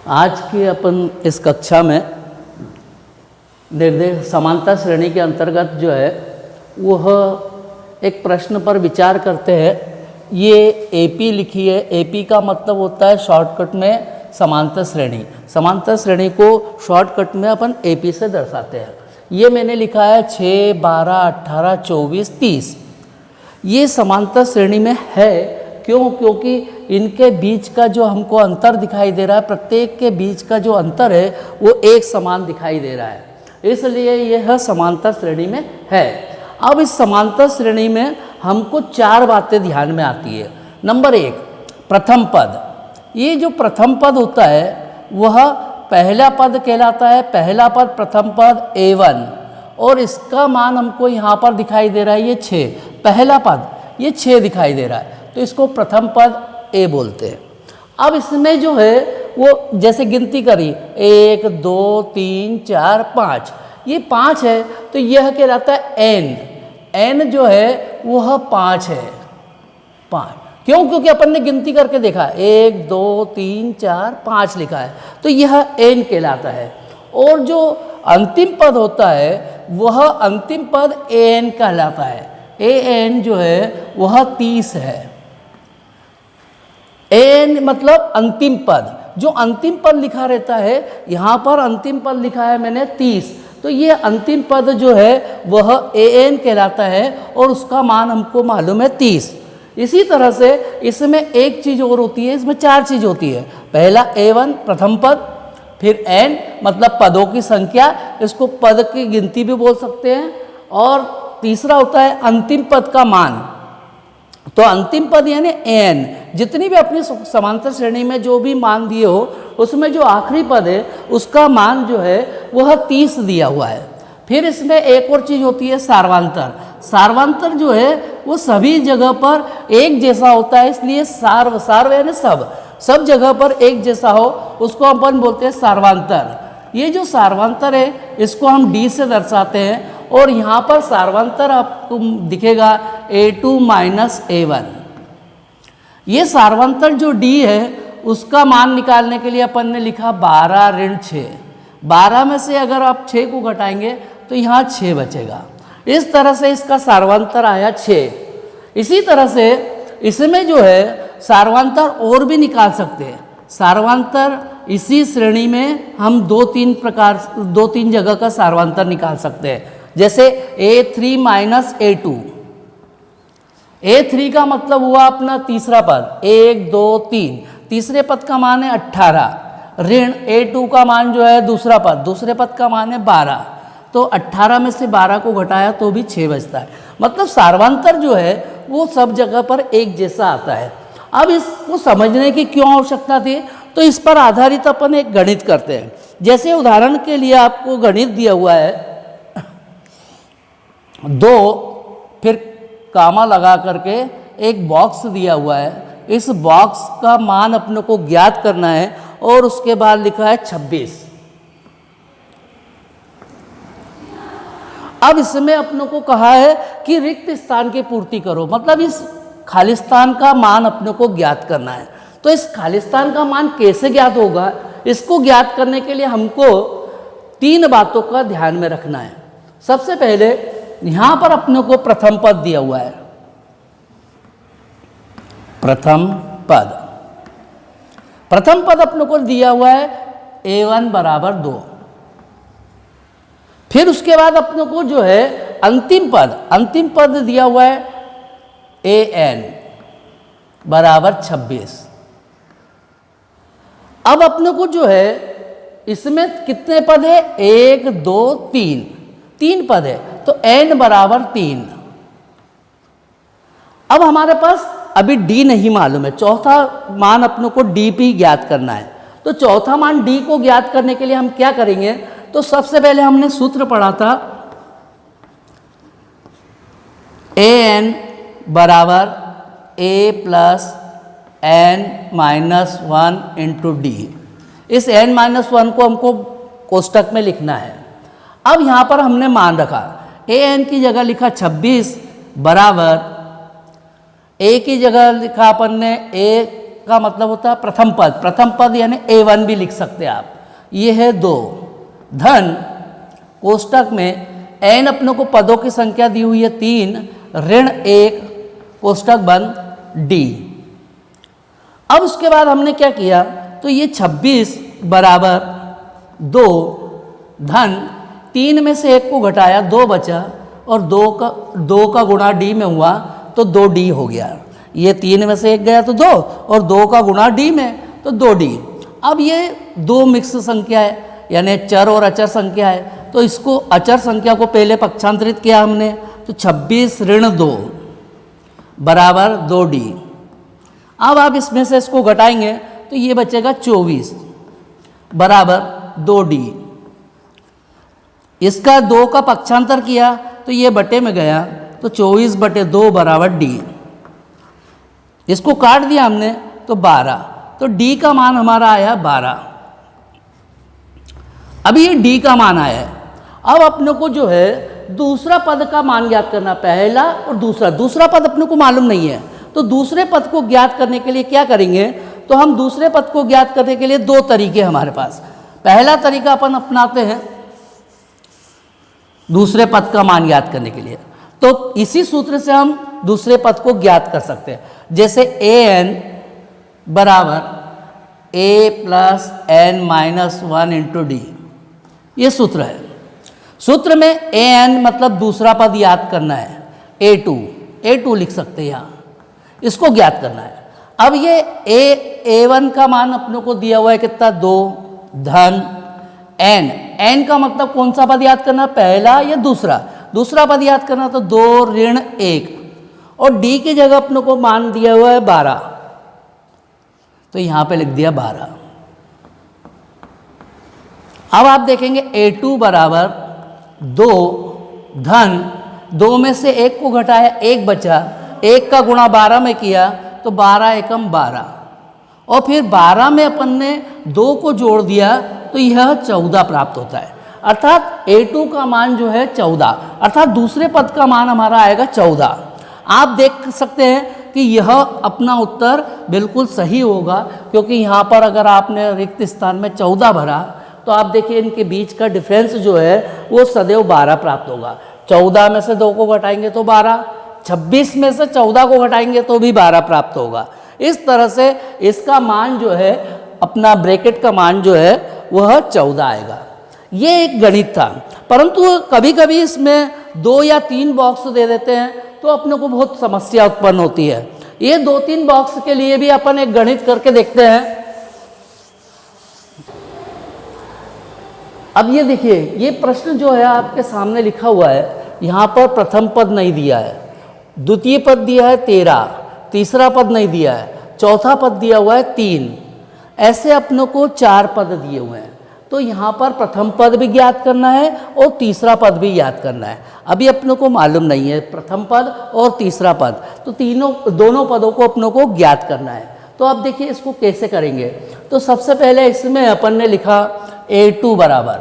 आज की अपन इस कक्षा में निर्देश समानता श्रेणी के अंतर्गत जो है वह एक प्रश्न पर विचार करते हैं। ये एपी लिखी है। एपी का मतलब होता है शॉर्टकट में समांतर श्रेणी। समांतर श्रेणी को शॉर्टकट में अपन एपी से दर्शाते हैं। ये मैंने लिखा है 6, 12, 18, 24, 30। ये समांतर श्रेणी में है। क्यों? क्योंकि इनके बीच का जो हमको अंतर दिखाई दे रहा है, प्रत्येक के बीच का जो अंतर है वो एक समान दिखाई दे रहा है, इसलिए यह समांतर श्रेणी में है। अब इस समांतर श्रेणी में हमको 4 बातें ध्यान में आती है। नंबर 1, प्रथम पद। ये जो प्रथम पद होता है वह पहला पद कहलाता है। पहला पद प्रथम पद A1 और इसका मान हमको यहाँ पर दिखाई दे रहा है ये 6। पहला पद ये 6 दिखाई दे रहा है, तो इसको प्रथम पद A बोलते हैं। अब इसमें जो है वो जैसे गिनती करी 1, 2, 3, 4, 5, ये 5 है, तो यह कहलाता है N। N जो है वह 5 है। 5 क्यों? क्योंकि अपन ने गिनती करके देखा 1, 2, 3, 4, 5 लिखा है, तो यह N कहलाता है। और जो अंतिम पद होता है वह अंतिम पद AN कहलाता है। AN जो है वह 30 है। AN मतलब अंतिम पद। जो अंतिम पद लिखा रहता है, यहाँ पर अंतिम पद लिखा है मैंने 30, तो ये अंतिम पद जो है वह AN कहलाता है और उसका मान हमको मालूम है 30। इसी तरह से इसमें एक चीज़ और होती है, इसमें 4 चीज़ होती है। पहला A1 प्रथम पद, फिर N मतलब पदों की संख्या, इसको पद की गिनती भी बोल सकते हैं, और तीसरा होता है अंतिम पद का मान। तो अंतिम पद यानी AN, जितनी भी अपनी समांतर श्रेणी में जो भी मान दिए हो उसमें जो आखिरी पद है उसका मान जो है वह 30 दिया हुआ है। फिर इसमें एक और चीज़ होती है सार्वांतर। सार्वांतर जो है वो सभी जगह पर एक जैसा होता है, इसलिए सार्व यानी सब जगह पर एक जैसा हो उसको अपन बोलते हैं सार्वांतर। ये जो सार्वांतर है इसको हम D से दर्शाते हैं, और यहाँ पर सार्वांतर आपको दिखेगा A2 माइनस A1। ये सार्वांतर जो D है उसका मान निकालने के लिए अपन ने लिखा 12 ऋण 6। 12 में से अगर आप 6 को घटाएंगे तो यहाँ 6 बचेगा। इस तरह से इसका सार्वांतर आया 6। इसी तरह से इसमें जो है सार्वांतर और भी निकाल सकते हैं। सार्वांतर इसी श्रेणी में हम 2-3 जगह का सार्वांतर निकाल सकते हैं। जैसे A3 माइनस A2। A3 का मतलब हुआ अपना तीसरा पद 1, 2, 3, तीसरे पद का मान है 18, ऋण A2 का मान जो है दूसरा पद, दूसरे पद का मान है 12, तो 18 में से 12 को घटाया तो भी 6 बचता है। मतलब सार्वांतर जो है वो सब जगह पर एक जैसा आता है। अब इसको समझने की क्यों आवश्यकता थी, तो इस पर आधारित अपन एक गणित करते हैं। जैसे उदाहरण के लिए आपको गणित दिया हुआ है 2, फिर कामा लगा करके एक बॉक्स दिया हुआ है। इस बॉक्स का मान अपने को ज्ञात करना है और उसके बाद लिखा है 26। अब इसमें अपने को कहा है कि रिक्त स्थान की पूर्ति करो, मतलब इस खालिस्तान का मान अपने को ज्ञात करना है। तो इस खालिस्तान का मान कैसे ज्ञात होगा, इसको ज्ञात करने के लिए हमको 3 बातों का ध्यान में रखना है। सबसे पहले यहाँ पर अपने को प्रथम पद दिया हुआ है। प्रथम पद अपने को दिया हुआ है A1 बराबर 2। फिर उसके बाद अपने को जो है अंतिम पद दिया हुआ है AN बराबर 26। अब अपने को जो है इसमें कितने पद है, 1, 2, 3 पद है, तो N बराबर 3। अब हमारे पास अभी D नहीं मालूम है, चौथा मान अपने को D भी ज्ञात करना है। तो चौथा मान D को ज्ञात करने के लिए हम क्या करेंगे, तो सबसे पहले हमने सूत्र पढ़ा था AN बराबर A plus N minus 1 into D। इस N माइनस 1 को हमको कोष्टक में लिखना है। अब यहाँ पर हमने मान रखा AN की जगह लिखा 26 बराबर A की जगह लिखा अपन ने A का मतलब होता है प्रथम पद यानी A1 भी लिख सकते हैं आप। ये है 2 धन कोष्टक में n अपनों को पदों की संख्या दी हुई है 3 ऋण 1 कोष्टक बंद D। अब उसके बाद हमने क्या किया, तो ये 26 बराबर 2 धन 3 में से 1 को घटाया 2 बचा और 2 का गुणा D में हुआ तो 2D हो गया। ये 3 में से 1 गया तो 2 और 2 का गुणा D में तो 2D। अब ये 2 मिक्स संख्या है यानी चर और अचर संख्या है, तो इसको अचर संख्या को पहले पक्षांतरित किया हमने, तो 26 ऋण 2 बराबर 2D। अब आप इसमें से इसको घटाएंगे तो ये बचेगा 24 बराबर 2D। इसका 2 का पक्षांतर किया तो ये बटे में गया तो 24/2 बराबर D। इसको काट दिया हमने तो 12, तो D का मान हमारा आया 12। अभी ये D का मान आया है। अब अपने को जो है दूसरा पद का मान ज्ञात करना, पहला और दूसरा पद अपने को मालूम नहीं है, तो दूसरे पद को ज्ञात करने के लिए क्या करेंगे, तो हम दूसरे पद को ज्ञात करने के लिए 2 तरीके हमारे पास। पहला तरीका अपन अपनाते हैं दूसरे पद का मान ज्ञात करने के लिए, तो इसी सूत्र से हम दूसरे पद को ज्ञात कर सकते हैं। जैसे an बराबर a plus n minus 1 into D, ये सूत्र है। सूत्र में an मतलब दूसरा पद याद करना है, a2 लिख सकते हैं यहाँ, इसको ज्ञात करना है। अब ये a1 का मान अपने को दिया हुआ है कितना, 2 धन n का मतलब कौन सा पद याद करना, पहला या दूसरा पद याद करना, तो 2 ऋण 1 और d की जगह अपने को मान दिया हुआ है 12, तो यहाँ पे लिख दिया 12। अब आप देखेंगे a2 बराबर 2 धन 2 में से 1 को घटाया 1 बचा, 1 का गुणा 12 में किया तो 12 एकम 12 और फिर 12 में अपन ने 2 को जोड़ दिया तो यह 14 प्राप्त होता है। अर्थात a2 का मान जो है 14, अर्थात दूसरे पद का मान हमारा आएगा 14। आप देख सकते हैं कि यह अपना उत्तर बिल्कुल सही होगा, क्योंकि यहाँ पर अगर आपने रिक्त स्थान में 14 भरा तो आप देखिए इनके बीच का डिफरेंस जो है वो सदैव 12 प्राप्त होगा। 14 में से 2 को घटाएंगे तो 12, 26 में से 14 को घटाएंगे तो भी 12 प्राप्त होगा। इस तरह से इसका मान जो है, अपना ब्रैकेट का मान जो है वह 14 आएगा। ये एक गणित था, परंतु कभी कभी इसमें 2 या 3 बॉक्स दे देते हैं तो अपने को बहुत समस्या उत्पन्न होती है। ये 2-3 बॉक्स के लिए भी अपन एक गणित करके देखते हैं। अब ये देखिए, ये प्रश्न जो है आपके सामने लिखा हुआ है, यहाँ पर प्रथम पद नहीं दिया है, द्वितीय पद दिया है 13, तीसरा पद नहीं दिया है, चौथा पद दिया हुआ है 3, ऐसे अपनों को 4 पद दिए हुए हैं। तो यहाँ पर प्रथम पद भी ज्ञात करना है और तीसरा पद भी ज्ञात करना है। अभी अपनों को मालूम नहीं है प्रथम पद और तीसरा पद, तो दोनों पदों को अपनों को ज्ञात करना है। तो अब देखिए इसको कैसे करेंगे। तो सबसे पहले इसमें अपन ने लिखा a2 बराबर,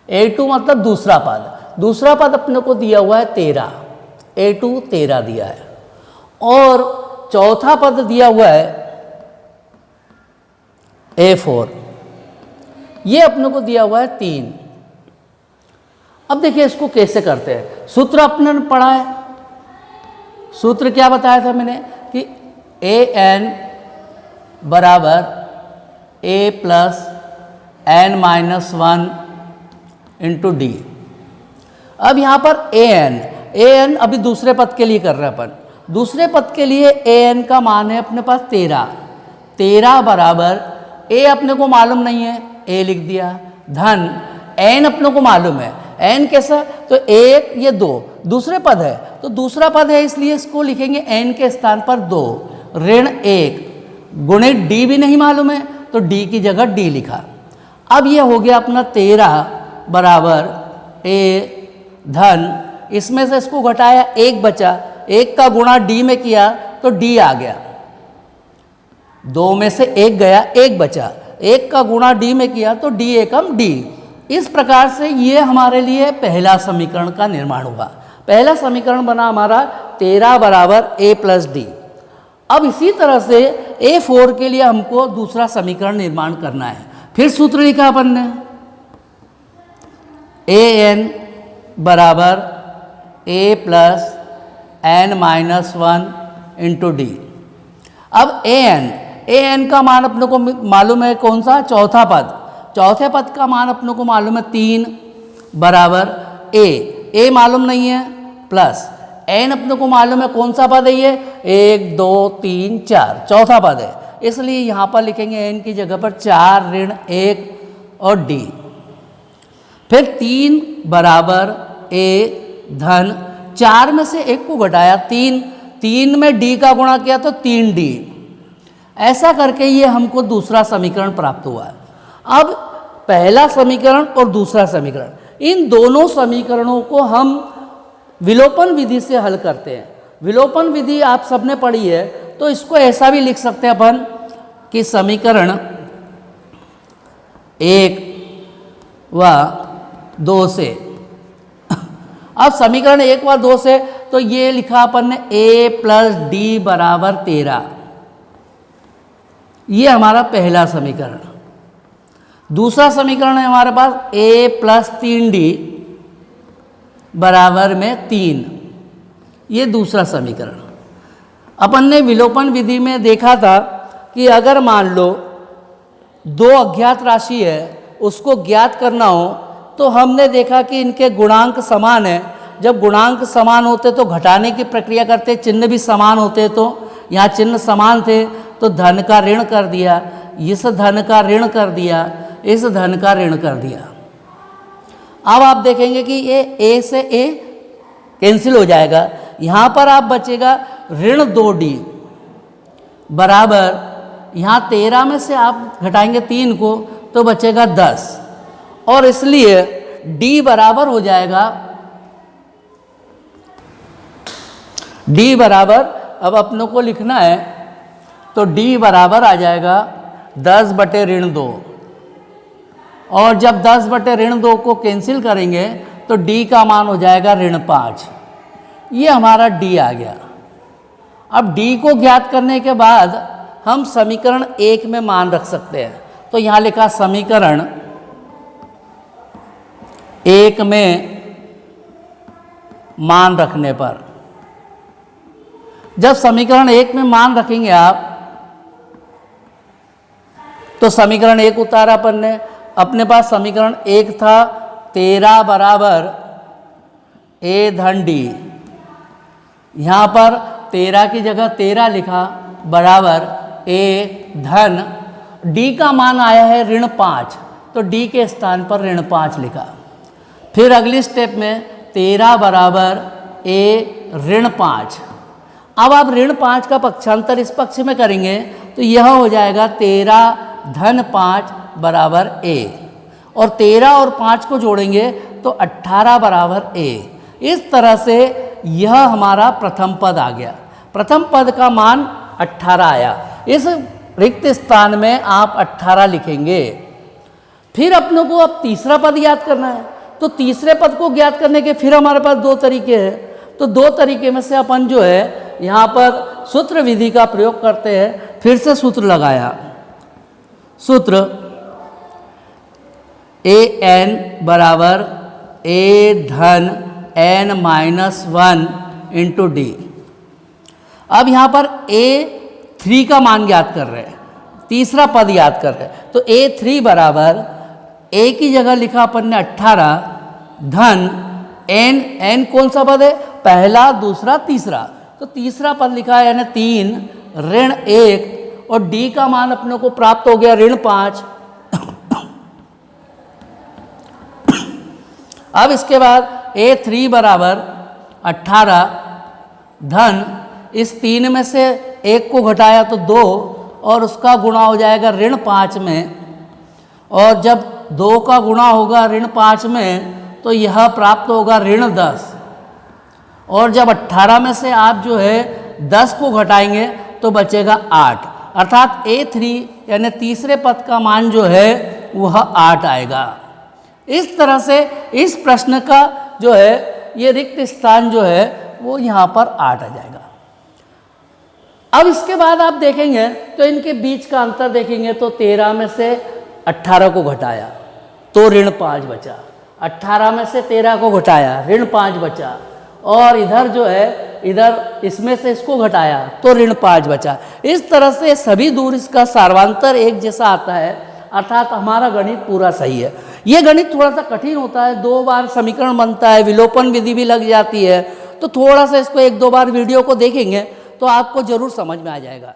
a2 मतलब दूसरा पद अपने को दिया हुआ है 13, a2 13 दिया है, और चौथा पद दिया हुआ है a4, ये अपने को दिया हुआ है 3। अब देखिए इसको कैसे करते हैं। सूत्र अपने ने पढ़ा है, सूत्र क्या बताया था मैंने कि an बराबर a plus n minus 1 into D. अब यहाँ पर an अभी दूसरे पद के लिए कर रहे हैं अपन। दूसरे पद के लिए an का मान है अपने पास 13 बराबर a अपने को मालूम नहीं है, a लिख दिया, धन n अपने को मालूम है, n कैसा, तो 1 ये 2 दूसरे पद है, तो दूसरा पद है इसलिए इसको लिखेंगे n के स्थान पर 2 ऋण 1 गुणित d भी नहीं मालूम है तो d की जगह d लिखा। अब ये हो गया अपना 13 बराबर a धन, इसमें से इसको घटाया 1 बचा, 1 का गुणा d में किया तो d आ गया, 2 में से 1 गया 1 बचा, 1 का गुणा d में किया तो d एकम d। इस प्रकार से ये हमारे लिए पहला समीकरण का निर्माण हुआ। पहला समीकरण बना हमारा 13 बराबर a प्लस डी। अब इसी तरह से A4 के लिए हमको दूसरा समीकरण निर्माण करना है। फिर सूत्र लिखा अपन ने, an बराबर a plus n minus 1 into D. अब an का मान अपने को मालूम है कौन सा, चौथा पद। चौथे पद का मान अपने को मालूम है 3 बराबर a मालूम नहीं है, प्लस n अपने को मालूम है कौन सा पद है ये, 1 2 3 4 चौथा पद है, इसलिए यहाँ पर लिखेंगे n की जगह पर 4 ऋण 1 और d। फिर 3 बराबर a धन 4 में से 1 को घटाया 3 में d का गुणा किया तो 3d। ऐसा करके ये हमको दूसरा समीकरण प्राप्त हुआ। अब पहला समीकरण और दूसरा समीकरण, इन दोनों समीकरणों को हम विलोपन विधि से हल करते हैं। विलोपन विधि आप सबने पढ़ी है, तो इसको ऐसा भी लिख सकते हैं अपन कि समीकरण 1 व 2 से अब समीकरण 1 व 2 से तो ये लिखा अपन ने a प्लस डी बराबर 13, ये हमारा पहला समीकरण। दूसरा समीकरण है हमारे पास a प्लस 3d बराबर में 3, ये दूसरा समीकरण। अपन ने विलोपन विधि में देखा था कि अगर मान लो दो अज्ञात राशि है, उसको ज्ञात करना हो, तो हमने देखा कि इनके गुणांक समान है। जब गुणांक समान होते तो घटाने की प्रक्रिया करते, चिन्ह भी समान होते, तो यहाँ चिन्ह समान थे तो धन का ऋण कर दिया, इस धन का ऋण कर दिया, इस धन का ऋण कर दिया। अब आप देखेंगे कि ये a से a कैंसिल हो जाएगा, यहाँ पर आप बचेगा ऋण 2d बराबर, यहाँ 13 में से आप घटाएंगे 3 को तो बचेगा 10, और इसलिए d बराबर हो जाएगा, d बराबर अब अपनों को लिखना है तो d बराबर आ जाएगा 10 बटे ऋण 2, और जब 10 बटे ऋण 2 को कैंसिल करेंगे तो d का मान हो जाएगा ऋण 5। ये हमारा d आ गया। अब d को ज्ञात करने के बाद हम समीकरण 1 में मान रख सकते हैं, तो यहाँ लिखा समीकरण 1 में मान रखने पर, जब समीकरण 1 में मान रखेंगे आप तो समीकरण 1 उतारा अपन ने, अपने पास समीकरण 1 था 13 बराबर a धन d, यहाँ पर 13 की जगह 13 लिखा बराबर a धन d का मान आया है ऋण 5, तो d के स्थान पर ऋण 5 लिखा। फिर अगली स्टेप में 13 बराबर a ऋण 5। अब आप ऋण 5 का पक्षांतर इस पक्ष में करेंगे तो यह हो जाएगा 13 धन 5 बराबर a, और 13 और 5 को जोड़ेंगे तो 18 बराबर a। इस तरह से यह हमारा प्रथम पद आ गया। प्रथम पद का मान 18 आया, इस रिक्त स्थान में आप 18 लिखेंगे। फिर अपनों को अब तीसरा पद याद करना है, तो तीसरे पद को ज्ञात करने के फिर हमारे पास 2 तरीके हैं। तो 2 तरीके में से अपन जो है यहाँ पर सूत्र विधि का प्रयोग करते हैं। फिर से सूत्र लगाया, सूत्र an बराबर a धन n माइनस 1 इंटू डी। अब यहाँ पर a3 का मान ज्ञात कर रहे हैं, तीसरा पद याद कर रहे हैं, तो a3 बराबर a की जगह लिखा अपन ने 18 धन n कौन सा पद है, पहला दूसरा तीसरा, तो तीसरा पद लिखा है यानी 3 ऋण 1, और d का मान अपने को प्राप्त हो गया ऋण 5। अब इसके बाद a3 बराबर 18 धन इस 3 में से 1 को घटाया तो 2, और उसका गुणा हो जाएगा ऋण 5 में, और जब 2 का गुणा होगा ऋण 5 में तो यह प्राप्त होगा ऋण 10, और जब 18 में से आप जो है 10 को घटाएंगे तो बचेगा 8, अर्थात a3 यानी तीसरे पद का मान जो है वह 8 आएगा। इस तरह से इस प्रश्न का जो है ये रिक्त स्थान जो है वो यहाँ पर 8 आ जाएगा। अब इसके बाद आप देखेंगे तो इनके बीच का अंतर देखेंगे तो 13 में से 18 को घटाया तो ऋण 5 बचा, 18 में से 13 को घटाया ऋण 5 बचा, और इधर जो है इधर इसमें से इसको घटाया तो ऋण 5 बचा। इस तरह से सभी दूर इसका सार्वांतर एक जैसा आता है, अर्थात हमारा गणित पूरा सही है। ये गणित थोड़ा सा कठिन होता है, 2 बार समीकरण बनता है, विलोपन विधि भी लग जाती है, तो थोड़ा सा इसको 1-2 बार वीडियो को देखेंगे तो आपको ज़रूर समझ में आ जाएगा।